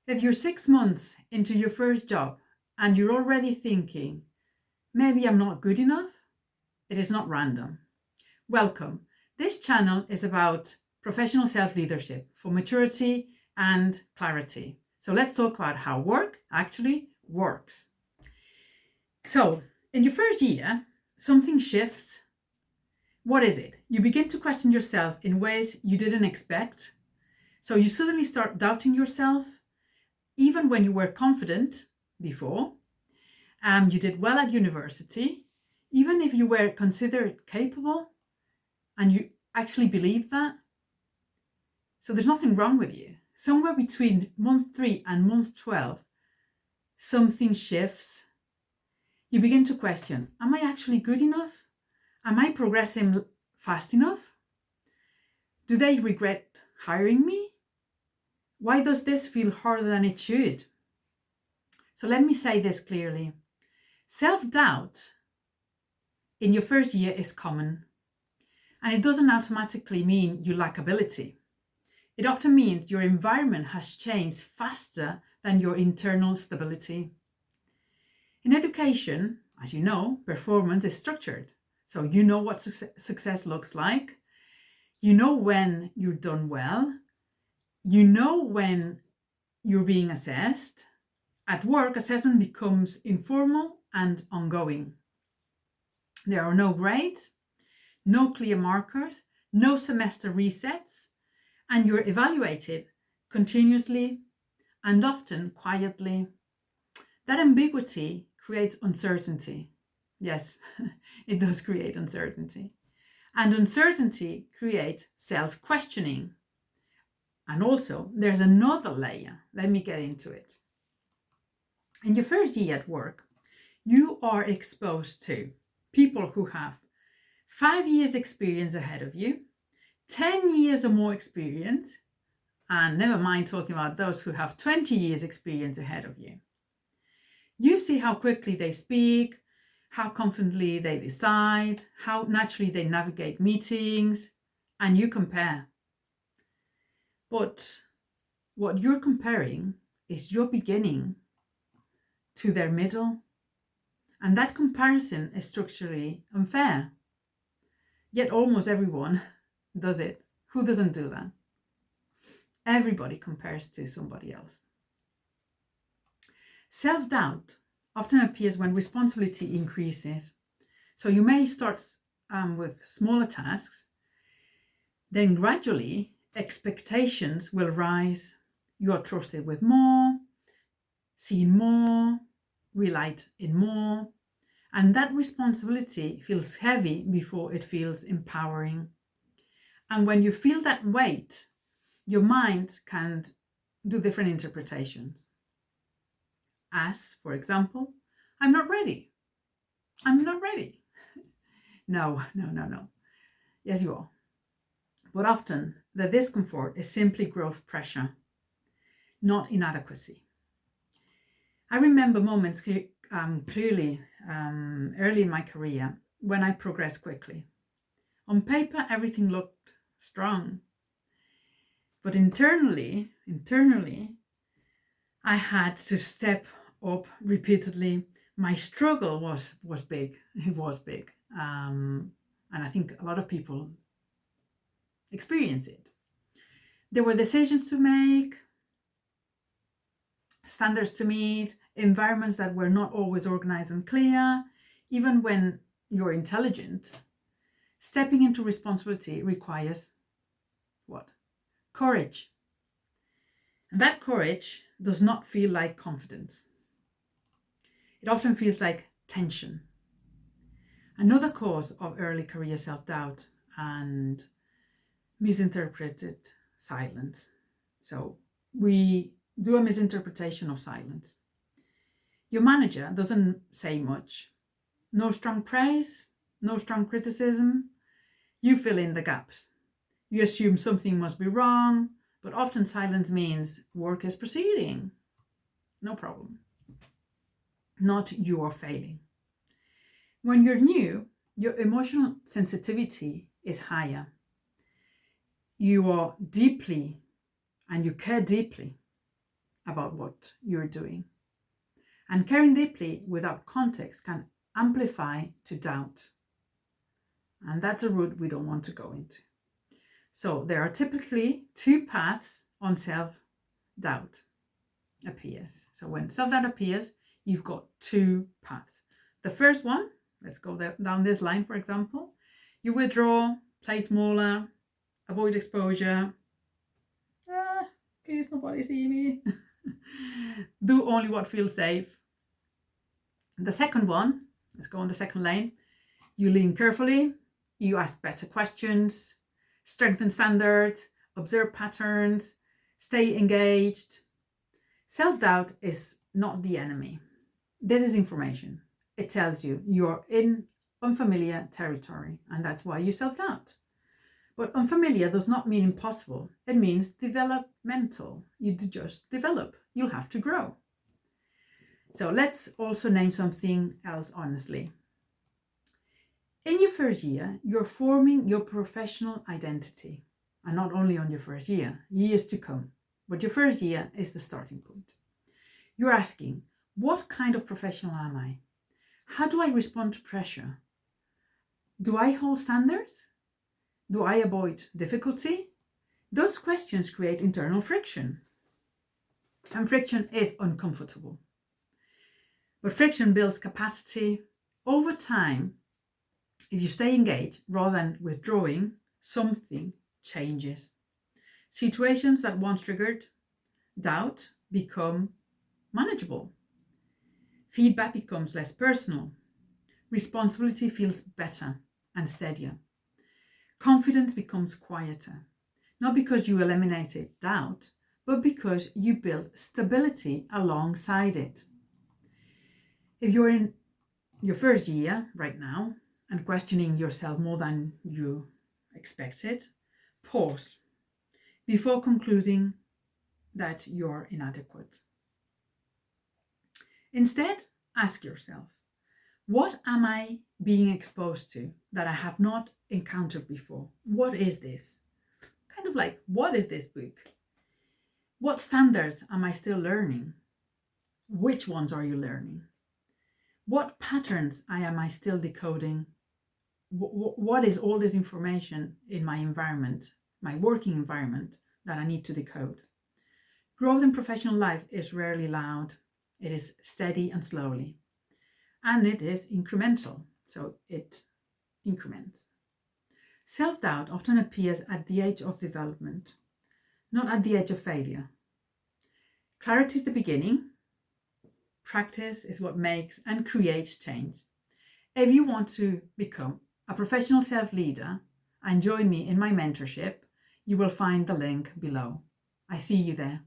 If you're 6 months into your first job and you're already thinking, maybe I'm not good enough, it is not random. Welcome. This channel is about professional self-leadership for maturity and clarity. So let's talk about how work actually works. So in your first year, something shifts. What is it? You begin to question yourself in ways you didn't expect. So you suddenly start doubting yourself, even when you were confident before. You did well at university, even if you were considered capable and you actually believed that. So there's nothing wrong with you. Somewhere between month 3 and month 12, something shifts. You begin to question, am I actually good enough? Am I progressing fast enough? Do they regret hiring me? Why does this feel harder than it should? So let me say this clearly. Self-doubt in your first year is common, and it doesn't automatically mean you lack ability. It often means your environment has changed faster than your internal stability. In education, as you know, performance is structured. So you know what success looks like. You know when you're done well. You know when you're being assessed. At work, assessment becomes informal and ongoing. There are no grades, no clear markers, no semester resets, and you're evaluated continuously and often quietly. That ambiguity creates uncertainty. Yes, it does create uncertainty. And uncertainty creates self-questioning. And also, there's another layer. Let me get into it. In your first year at work, you are exposed to people who have 5 years experience ahead of you, 10 years or more experience, and never mind talking about those who have 20 years experience ahead of you. You see how quickly they speak, how confidently they decide, how naturally they navigate meetings, and you compare. But what you're comparing is your beginning to their middle, and that comparison is structurally unfair. Yet almost everyone does it. Who doesn't do that? Everybody compares to somebody else. Self-doubt often appears when responsibility increases. So you may start with smaller tasks, then gradually expectations will rise. You are trusted with more, seen more, relied in more, and that responsibility feels heavy before it feels empowering. And when you feel that weight, your mind can do different interpretations. As, for example, I'm not ready. I'm not ready. No. Yes, you are. But often the discomfort is simply growth pressure, not inadequacy. I remember moments clearly early in my career when I progressed quickly. On paper, everything looked strong. But internally, I had to step up repeatedly. My struggle was big. It was big. And I think a lot of people experience it. There were decisions to make, standards to meet, environments that were not always organized and clear. Even when you're intelligent, stepping into responsibility requires what? Courage. And that courage does not feel like confidence. It often feels like tension. Another cause of early career self-doubt and misinterpreted silence. So we do a misinterpretation of silence. Your manager doesn't say much. No strong praise, no strong criticism. You fill in the gaps. You assume something must be wrong, but often silence means work is proceeding. No problem. Not you are failing. When you're new, your emotional sensitivity is higher. You are deeply and you care deeply. about what you're doing. And caring deeply without context can amplify to doubt. And that's a route we don't want to go into. So there are typically two paths on self-doubt appears. So when self-doubt appears, you've got two paths. The first one, let's go down this line, for example. You withdraw, play smaller, avoid exposure. Please, nobody see me. Do only what feels safe. The second one, let's go on the second lane. You lean carefully, you ask better questions, strengthen standards, observe patterns, stay engaged. Self-doubt is not the enemy. This is information. It tells you you're in unfamiliar territory, and that's why you self-doubt. But unfamiliar does not mean impossible. It means developmental. You just develop. You'll have to grow. So let's also name something else honestly. In your first year, you're forming your professional identity. And not only on your first year, years to come. But your first year is the starting point. You're asking, what kind of professional am I? How do I respond to pressure? Do I hold standards? Do I avoid difficulty? Those questions create internal friction. And friction is uncomfortable. But friction builds capacity. Over time, if you stay engaged rather than withdrawing, something changes. Situations that once triggered doubt become manageable. Feedback becomes less personal. Responsibility feels better and steadier. Confidence becomes quieter, not because you eliminated doubt, but because you build stability alongside it. If you're in your first year right now and questioning yourself more than you expected, pause before concluding that you're inadequate. Instead, ask yourself, what am I being exposed to that I have not encountered before? What is this? Kind of like, what is this book? What standards am I still learning? Which ones are you learning? What patterns am I still decoding? What is all this information in my environment, my working environment, that I need to decode? Growth in professional life is rarely loud. It is steady and slowly. And it is incremental, so it increments. Self-doubt often appears at the edge of development, not at the edge of failure. Clarity is the beginning. Practice is what makes and creates change. If you want to become a professional self-leader and join me in my mentorship, you will find the link below. I see you there.